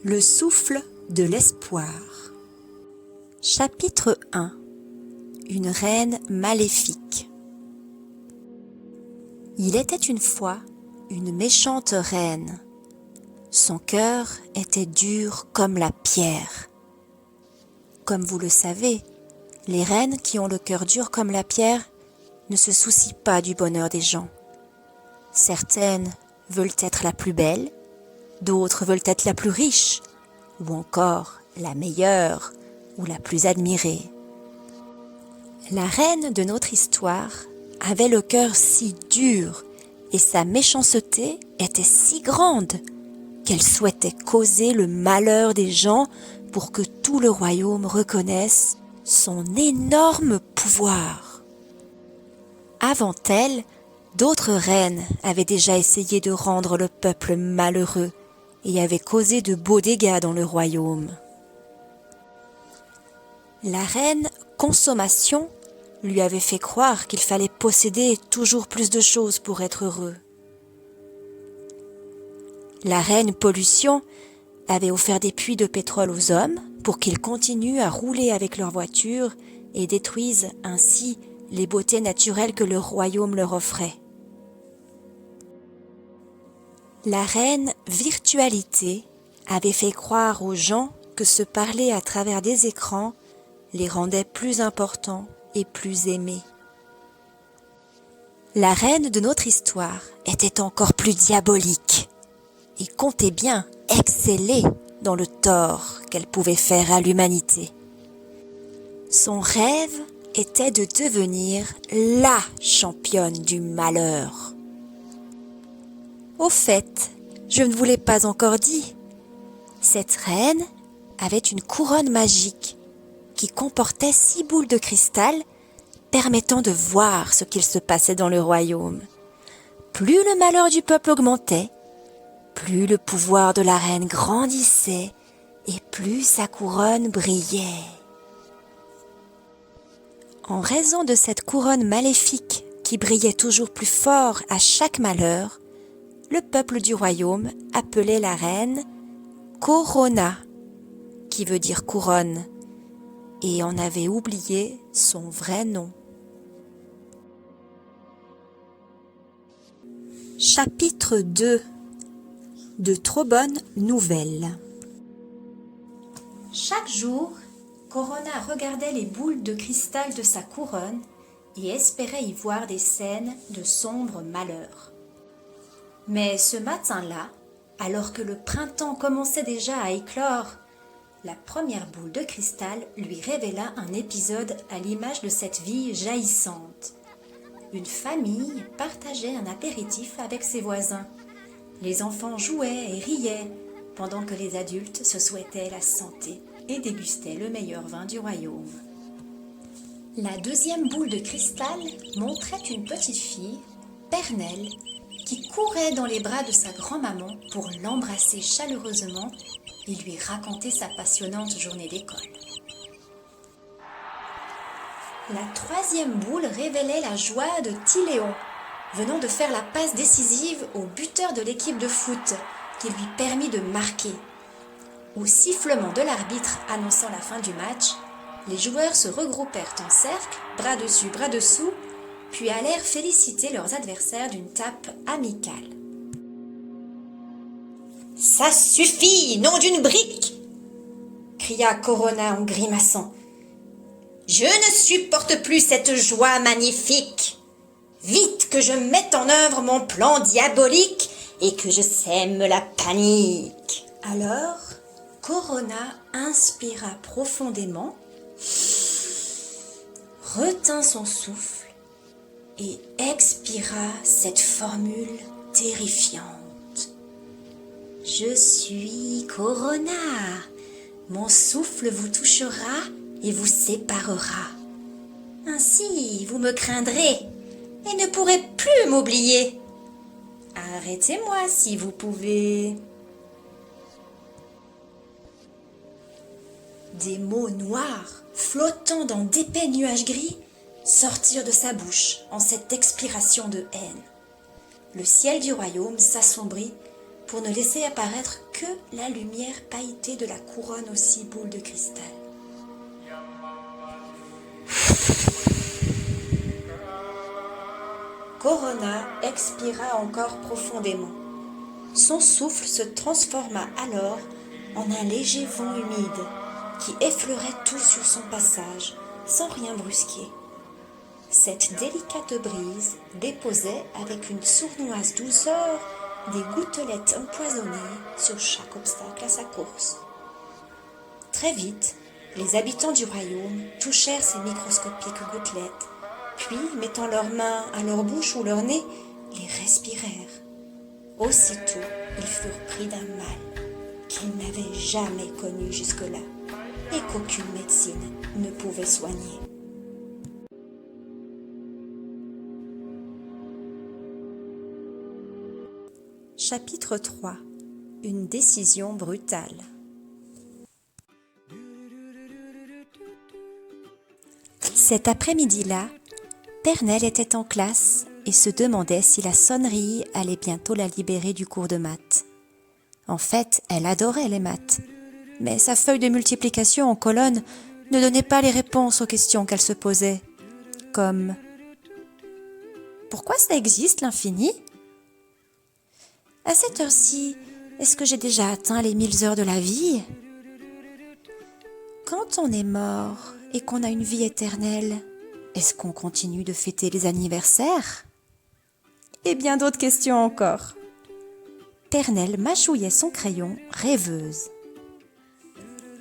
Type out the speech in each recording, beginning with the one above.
Le souffle de l'espoir. Chapitre 1. Une reine maléfique. Il était une fois une méchante reine. Son cœur était dur comme la pierre. Comme vous le savez, les reines qui ont le cœur dur comme la pierre ne se soucient pas du bonheur des gens. Certaines veulent être la plus belle, d'autres veulent être la plus riche, ou encore la meilleure ou la plus admirée. La reine de notre histoire avait le cœur si dur et sa méchanceté était si grande qu'elle souhaitait causer le malheur des gens pour que tout le royaume reconnaisse son énorme pouvoir. Avant elle, d'autres reines avaient déjà essayé de rendre le peuple malheureux et avaient causé de beaux dégâts dans le royaume. La reine Consommation lui avait fait croire qu'il fallait posséder toujours plus de choses pour être heureux. La reine Pollution avait offert des puits de pétrole aux hommes pour qu'ils continuent à rouler avec leurs voitures et détruisent ainsi les beautés naturelles que le royaume leur offrait. La reine Virtualité avait fait croire aux gens que se parler à travers des écrans les rendait plus importants et plus aimés. La reine de notre histoire était encore plus diabolique et comptait bien exceller dans le tort qu'elle pouvait faire à l'humanité. Son rêve était de devenir la championne du malheur. Au fait, je ne vous l'ai pas encore dit, cette reine avait une couronne magique qui comportait 6 boules de cristal permettant de voir ce qu'il se passait dans le royaume. Plus le malheur du peuple augmentait, plus le pouvoir de la reine grandissait et plus sa couronne brillait. En raison de cette couronne maléfique qui brillait toujours plus fort à chaque malheur, le peuple du royaume appelait la reine Corona, qui veut dire couronne, et en avait oublié son vrai nom. Chapitre 2. De trop bonnes nouvelles. Chaque jour, Corona regardait les boules de cristal de sa couronne et espérait y voir des scènes de sombres malheurs. Mais ce matin-là, alors que le printemps commençait déjà à éclore, la première boule de cristal lui révéla un épisode à l'image de cette vie jaillissante. Une famille partageait un apéritif avec ses voisins. Les enfants jouaient et riaient, pendant que les adultes se souhaitaient la santé et dégustaient le meilleur vin du royaume. La deuxième boule de cristal montrait une petite fille, Pernelle, qui courait dans les bras de sa grand-maman pour l'embrasser chaleureusement et lui raconter sa passionnante journée d'école. La troisième boule révélait la joie de Tiléon, venant de faire la passe décisive au buteur de l'équipe de foot, qui lui permit de marquer. Au sifflement de l'arbitre annonçant la fin du match, les joueurs se regroupèrent en cercle, bras dessus, bras dessous, puis allèrent féliciter leurs adversaires d'une tape amicale. « Ça suffit, nom d'une brique !» cria Corona en grimaçant. « Je ne supporte plus cette joie magnifique. Vite que je mette en œuvre mon plan diabolique et que je sème la panique. » Alors, Corona inspira profondément, retint son souffle et expira cette formule terrifiante. « Je suis Corona. Mon souffle vous touchera et vous séparera. Ainsi, vous me craindrez et ne pourrez plus m'oublier. Arrêtez-moi si vous pouvez. » Des mots noirs, flottant dans d'épais nuages gris, sortirent de sa bouche en cette expiration de haine. Le ciel du royaume s'assombrit pour ne laisser apparaître que la lumière pailletée de la couronne aux 6 boules de cristal. Corona expira encore profondément. Son souffle se transforma alors en un léger vent humide qui effleurait tout sur son passage sans rien brusquer. Cette délicate brise déposait avec une sournoise douceur des gouttelettes empoisonnées sur chaque obstacle à sa course. Très vite, les habitants du royaume touchèrent ces microscopiques gouttelettes, puis, mettant leurs mains à leur bouche ou leur nez, les respirèrent. Aussitôt, ils furent pris d'un mal qu'ils n'avaient jamais connu jusque-là et qu'aucune médecine ne pouvait soigner. Chapitre 3. Une décision brutale. Cet après-midi-là, Pernelle était en classe et se demandait si la sonnerie allait bientôt la libérer du cours de maths. En fait, elle adorait les maths, mais sa feuille de multiplication en colonne ne donnait pas les réponses aux questions qu'elle se posait, comme « Pourquoi ça existe l'infini ? À cette heure-ci, est-ce que j'ai déjà atteint les 1000 heures de la vie ? Quand on est mort et qu'on a une vie éternelle, est-ce qu'on continue de fêter les anniversaires ? Et bien d'autres questions encore. Pernelle mâchouillait son crayon, rêveuse.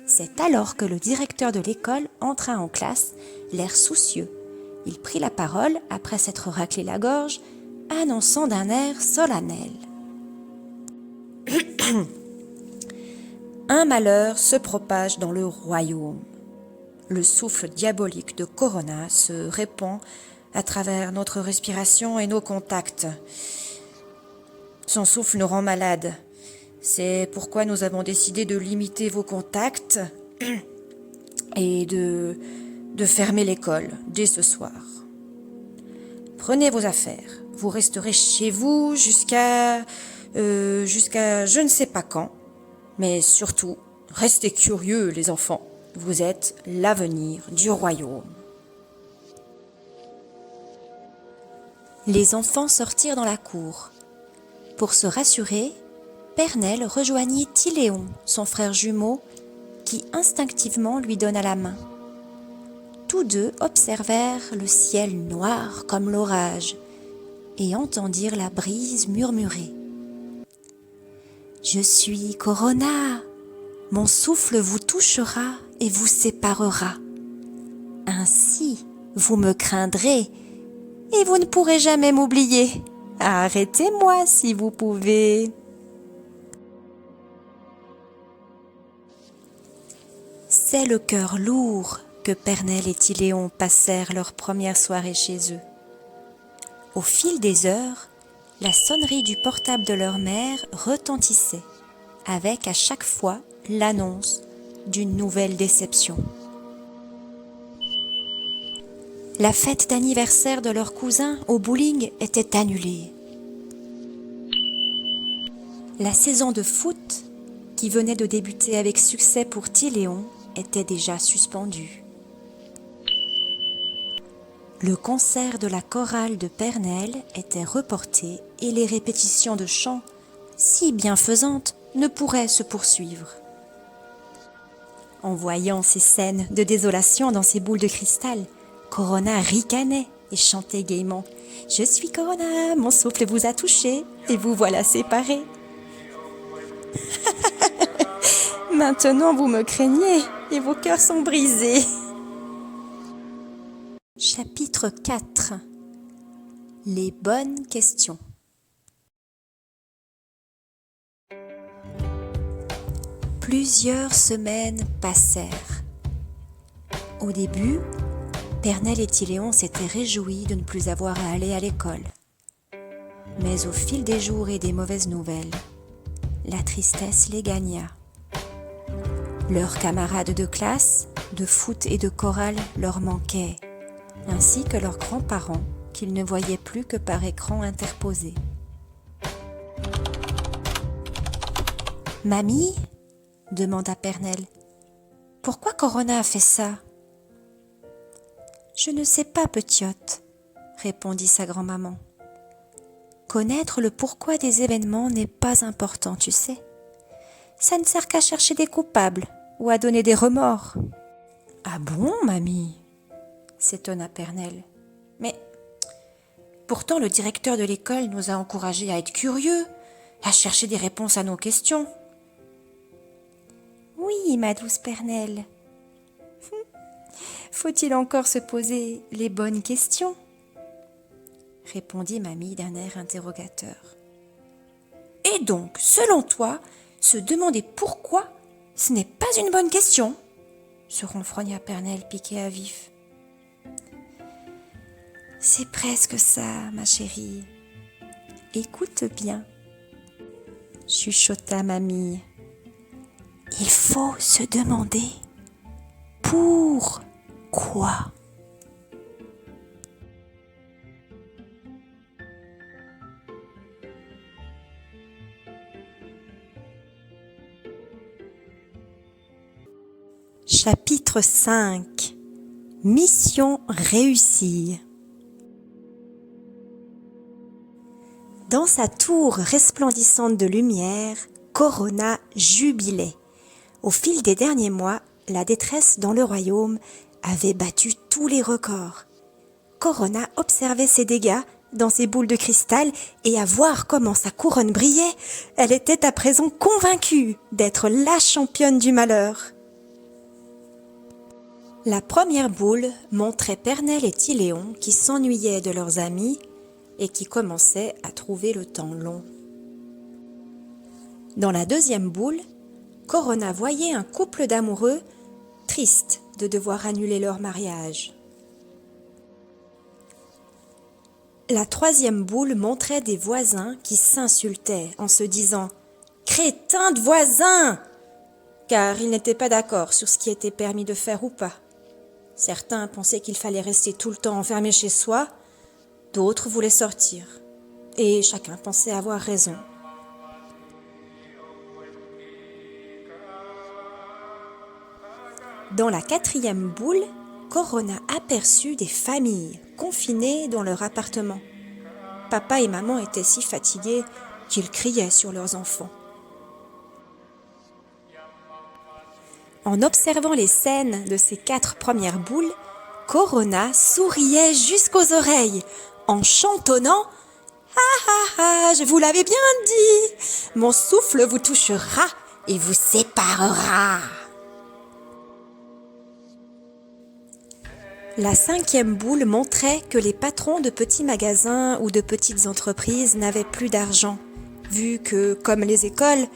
C'est alors que le directeur de l'école entra en classe, l'air soucieux. Il prit la parole après s'être raclé la gorge, annonçant d'un air solennel. Un malheur se propage dans le royaume. Le souffle diabolique de Corona se répand à travers notre respiration et nos contacts. Son souffle nous rend malades. C'est pourquoi nous avons décidé de limiter vos contacts et de fermer l'école dès ce soir. Prenez vos affaires. Vous resterez chez vous jusqu'à je ne sais pas quand. Mais surtout, restez curieux les enfants. Vous êtes l'avenir du royaume. Les enfants sortirent dans la cour. Pour se rassurer, Pernelle rejoignit Tyléon, son frère jumeau, qui instinctivement lui donna la main. Tous deux observèrent le ciel noir comme l'orage et entendirent la brise murmurer. « Je suis Corona, mon souffle vous touchera et vous séparera. Ainsi, vous me craindrez et vous ne pourrez jamais m'oublier. Arrêtez-moi si vous pouvez. » C'est le cœur lourd que Pernelle et Tyléon passèrent leur première soirée chez eux. Au fil des heures, la sonnerie du portable de leur mère retentissait, avec à chaque fois l'annonce d'une nouvelle déception. La fête d'anniversaire de leur cousin au bowling était annulée. La saison de foot, qui venait de débuter avec succès pour Tyléon, était déjà suspendue. Le concert de la chorale de Pernelle était reporté et les répétitions de chant, si bienfaisantes, ne pourraient se poursuivre. En voyant ces scènes de désolation dans ces boules de cristal, Corona ricanait et chantait gaiement « Je suis Corona, mon souffle vous a touché et vous voilà séparés. » Maintenant vous me craignez et vos cœurs sont brisés. Chapitre 4. Les bonnes questions. Plusieurs semaines passèrent. Au début, Pernelle et Tyléon s'étaient réjouis de ne plus avoir à aller à l'école. Mais au fil des jours et des mauvaises nouvelles, la tristesse les gagna. Leurs camarades de classe, de foot et de chorale leur manquaient, ainsi que leurs grands-parents qu'ils ne voyaient plus que par écran interposé. Mamie, demanda Pernelle, pourquoi Corona a fait ça? Je ne sais pas, petite, répondit sa grand-maman. Connaître le pourquoi des événements n'est pas important, tu sais. Ça ne sert qu'à chercher des coupables ou à donner des remords. Ah bon, mamie? S'étonna Pernelle. Mais pourtant le directeur de l'école nous a encouragés à être curieux, à chercher des réponses à nos questions. Oui, ma douce Pernelle. Faut-il encore se poser les bonnes questions? Répondit mamie d'un air interrogateur. Et donc, selon toi, se demander pourquoi, ce n'est pas une bonne question? Se ronfrogna Pernelle piqué à vif. C'est presque ça, ma chérie. Écoute bien, chuchota mamie. Il faut se demander pourquoi. Chapitre 5. Mission réussie. Dans sa tour resplendissante de lumière, Corona jubilait. Au fil des derniers mois, la détresse dans le royaume avait battu tous les records. Corona observait ses dégâts dans ses boules de cristal et à voir comment sa couronne brillait, elle était à présent convaincue d'être la championne du malheur. La première boule montrait Pernelle et Tiléon qui s'ennuyaient de leurs amis et qui commençaient à trouver le temps long. Dans la deuxième boule, Corona voyait un couple d'amoureux triste de devoir annuler leur mariage. La troisième boule montrait des voisins qui s'insultaient en se disant « Crétin de voisins !» car ils n'étaient pas d'accord sur ce qui était permis de faire ou pas. Certains pensaient qu'il fallait rester tout le temps enfermé chez soi, d'autres voulaient sortir, et chacun pensait avoir raison. Dans la quatrième boule, Corona aperçut des familles confinées dans leur appartement. Papa et maman étaient si fatigués qu'ils criaient sur leurs enfants. En observant les scènes de ces 4 premières boules, Corona souriait jusqu'aux oreilles en chantonnant « Ah ah ah, je vous l'avais bien dit, mon souffle vous touchera et vous séparera !» La 5e boule montrait que les patrons de petits magasins ou de petites entreprises n'avaient plus d'argent, vu que, comme les écoles,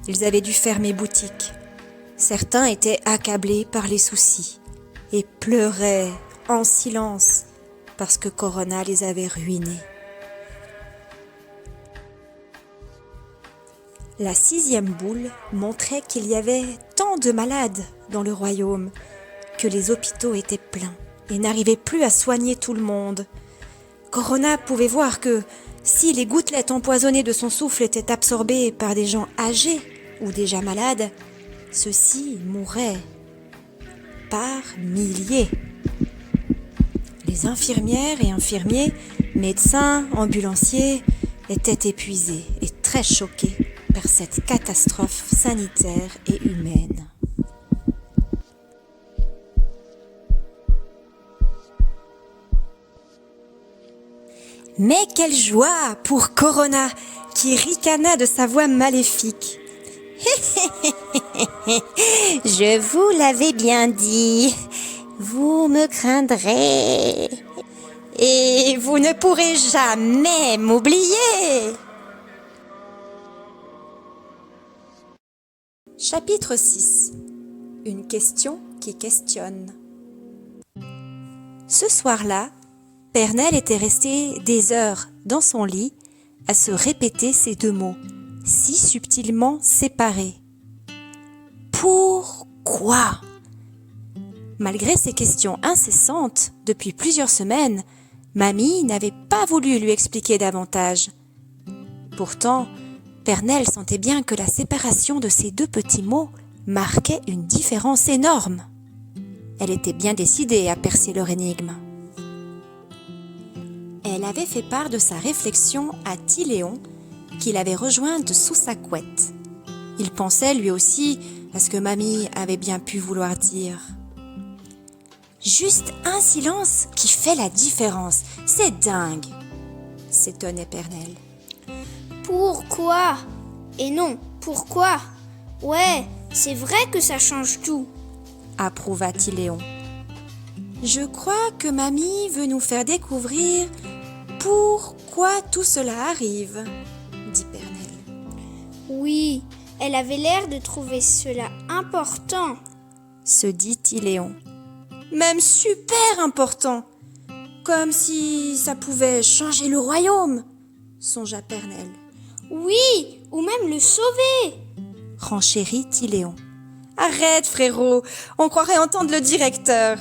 ils avaient dû fermer boutique. Certains étaient accablés par les soucis et pleuraient en silence parce que Corona les avait ruinés. La 6e boule montrait qu'il y avait tant de malades dans le royaume que les hôpitaux étaient pleins et n'arrivaient plus à soigner tout le monde. Corona pouvait voir que si les gouttelettes empoisonnées de son souffle étaient absorbées par des gens âgés ou déjà malades, ceux-ci mouraient par milliers. Les infirmières et infirmiers, médecins, ambulanciers étaient épuisés et très choqués par cette catastrophe sanitaire et humaine. Mais quelle joie pour Corona qui ricana de sa voix maléfique. Je vous l'avais bien dit, vous me craindrez et vous ne pourrez jamais m'oublier. Chapitre 6. Une question qui questionne. Ce soir-là, Pernelle était restée des heures dans son lit à se répéter ces 2 mots, si subtilement séparés. Pourquoi? Malgré ces questions incessantes depuis plusieurs semaines, Mamie n'avait pas voulu lui expliquer davantage. Pourtant, Pernelle sentait bien que la séparation de ces deux petits mots marquait une différence énorme. Elle était bien décidée à percer leur énigme. Elle avait fait part de sa réflexion à Tyléon, qui l'avait rejointe sous sa couette. Il pensait lui aussi à ce que mamie avait bien pu vouloir dire. Juste un silence qui fait la différence, c'est dingue, s'étonnait Pernelle. Pourquoi? Et non, pourquoi? Ouais, c'est vrai que ça change tout, approuva Tyléon. Je crois que mamie veut nous faire découvrir pourquoi tout cela arrive, dit Pernelle. Oui, elle avait l'air de trouver cela important, se dit Tyléon. Même super important, comme si ça pouvait changer le royaume, songea Pernelle. Oui, ou même le sauver, renchérit Tyléon. Arrête, frérot, on croirait entendre le directeur,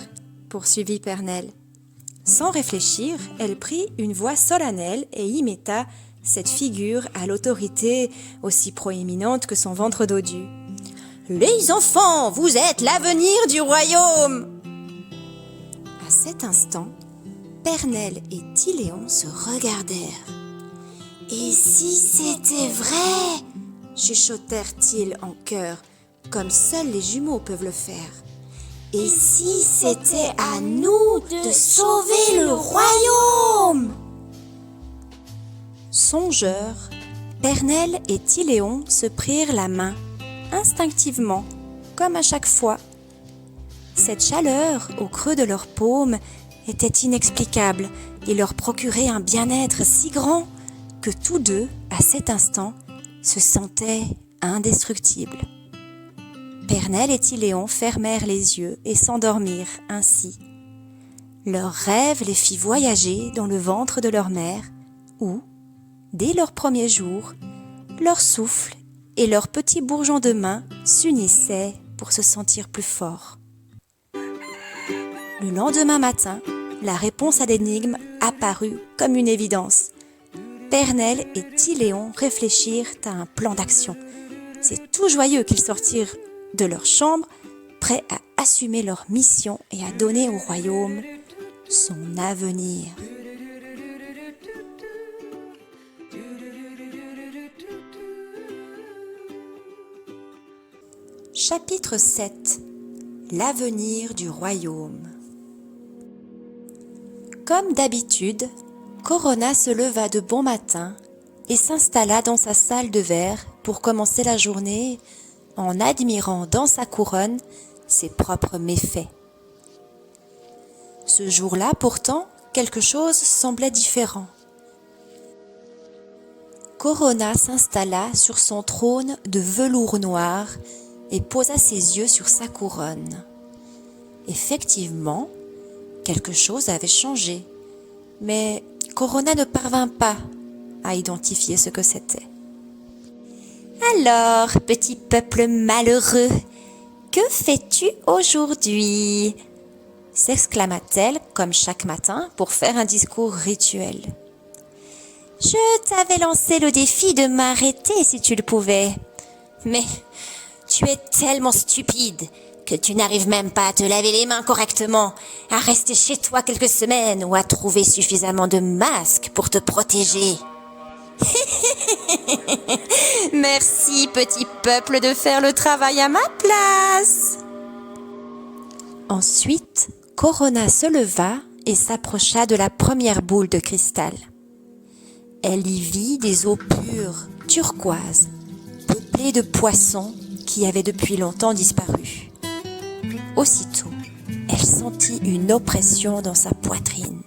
poursuivit Pernelle. Sans réfléchir, elle prit une voix solennelle et imita cette figure à l'autorité aussi proéminente que son ventre dodu. Les enfants, vous êtes l'avenir du royaume! À cet instant, Pernelle et Tyléon se regardèrent. Et si c'était vrai? Chuchotèrent-ils en chœur, comme seuls les jumeaux peuvent le faire. Et si c'était à nous de sauver le royaume? Songeurs, Pernelle et Tyléon se prirent la main, instinctivement, comme à chaque fois. Cette chaleur au creux de leurs paumes était inexplicable et leur procurait un bien-être si grand que tous deux, à cet instant, se sentaient indestructibles. Pernelle et Tyléon fermèrent les yeux et s'endormirent ainsi. Leur rêve les fit voyager dans le ventre de leur mère, où, dès leur premier jour, leur souffle et leurs petits bourgeons de main s'unissaient pour se sentir plus forts. Le lendemain matin, la réponse à l'énigme apparut comme une évidence. Pernelle et Tyléon réfléchirent à un plan d'action. C'est tout joyeux qu'ils sortirent de leur chambre, prêts à assumer leur mission et à donner au royaume son avenir. Chapitre 7. L'avenir du royaume. Comme d'habitude, Corona se leva de bon matin et s'installa dans sa salle de verre pour commencer la journée en admirant dans sa couronne ses propres méfaits. Ce jour-là, pourtant, quelque chose semblait différent. Corona s'installa sur son trône de velours noir et posa ses yeux sur sa couronne. Effectivement, quelque chose avait changé, mais Corona ne parvint pas à identifier ce que c'était. « Alors, petit peuple malheureux, que fais-tu aujourd'hui ?» s'exclama-t-elle comme chaque matin pour faire un discours rituel. « Je t'avais lancé le défi de m'arrêter si tu le pouvais, mais tu es tellement stupide que tu n'arrives même pas à te laver les mains correctement, à rester chez toi quelques semaines ou à trouver suffisamment de masques pour te protéger. Merci, petit peuple, de faire le travail à ma place. » Ensuite, Corona se leva et s'approcha de la première boule de cristal. Elle y vit des eaux pures, turquoises, peuplées de poissons qui avaient depuis longtemps disparu. Aussitôt, elle sentit une oppression dans sa poitrine.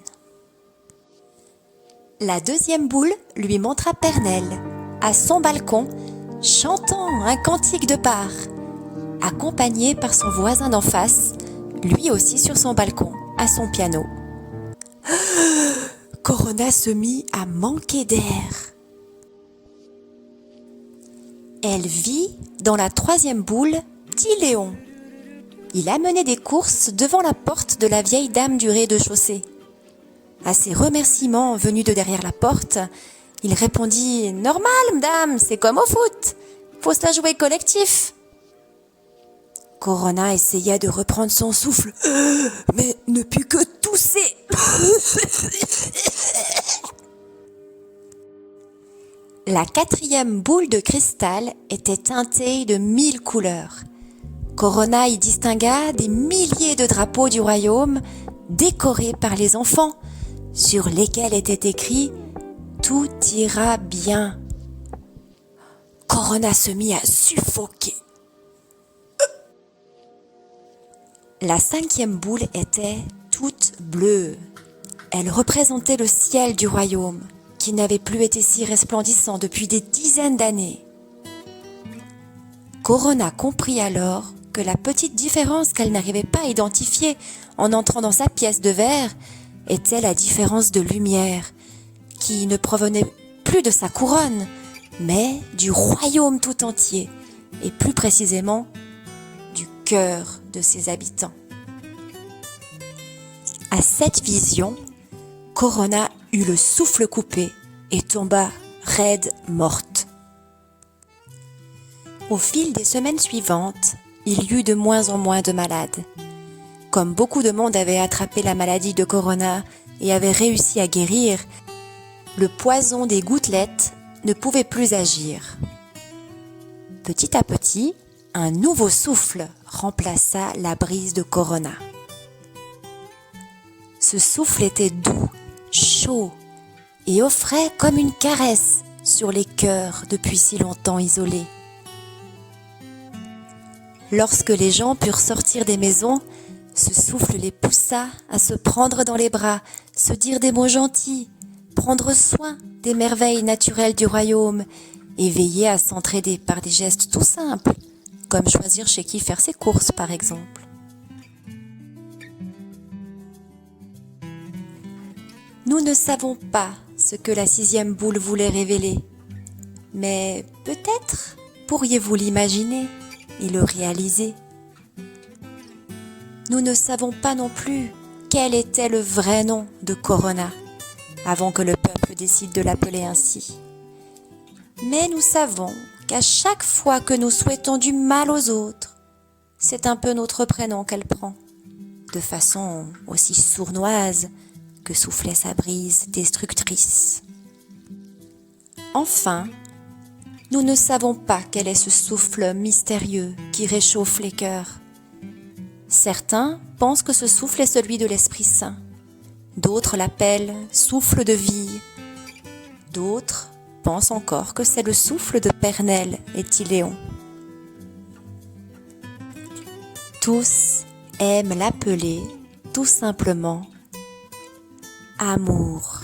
La deuxième boule lui montra Pernelle, à son balcon, chantant un cantique de Pâques, accompagné par son voisin d'en face, lui aussi sur son balcon, à son piano. Corona se mit à manquer d'air. Elle vit, dans la troisième boule, Tyléon. Il amenait des courses devant la porte de la vieille dame du rez-de-chaussée. À ses remerciements venus de derrière la porte, Il répondit « Normal, madame, c'est comme au foot. Faut se la jouer collectif. » Corona essaya de reprendre son souffle, mais ne put que tousser. La 4e boule de cristal était teintée de 1000 couleurs. Corona y distingua des milliers de drapeaux du royaume décorés par les enfants, sur lesquels était écrit « Tout ira bien ». Corona se mit à suffoquer. La 5e boule était toute bleue. Elle représentait le ciel du royaume, qui n'avait plus été si resplendissant depuis des dizaines d'années. Corona comprit alors que la petite différence qu'elle n'arrivait pas à identifier en entrant dans sa pièce de verre était la différence de lumière, qui ne provenait plus de sa couronne, mais du royaume tout entier, et plus précisément du cœur de ses habitants. À cette vision, Corona eut le souffle coupé et tomba raide morte. Au fil des semaines suivantes, il y eut de moins en moins de malades. Comme beaucoup de monde avait attrapé la maladie de Corona et avait réussi à guérir, le poison des gouttelettes ne pouvait plus agir. Petit à petit, un nouveau souffle remplaça la brise de Corona. Ce souffle était doux, chaud et offrait comme une caresse sur les cœurs depuis si longtemps isolés. Lorsque les gens purent sortir des maisons, ce souffle les poussa à se prendre dans les bras, se dire des mots gentils, prendre soin des merveilles naturelles du royaume et veiller à s'entraider par des gestes tout simples, comme choisir chez qui faire ses courses par exemple. Nous ne savons pas ce que la 6e boule voulait révéler, mais peut-être pourriez-vous l'imaginer et le réaliser. Nous ne savons pas non plus quel était le vrai nom de Corona, avant que le peuple décide de l'appeler ainsi. Mais nous savons qu'à chaque fois que nous souhaitons du mal aux autres, c'est un peu notre prénom qu'elle prend, de façon aussi sournoise que soufflait sa brise destructrice. Enfin, nous ne savons pas quel est ce souffle mystérieux qui réchauffe les cœurs. Certains pensent que ce souffle est celui de l'Esprit Saint. D'autres l'appellent souffle de vie. D'autres pensent encore que c'est le souffle de Pernelle et Tyléon. Tous aiment l'appeler tout simplement amour.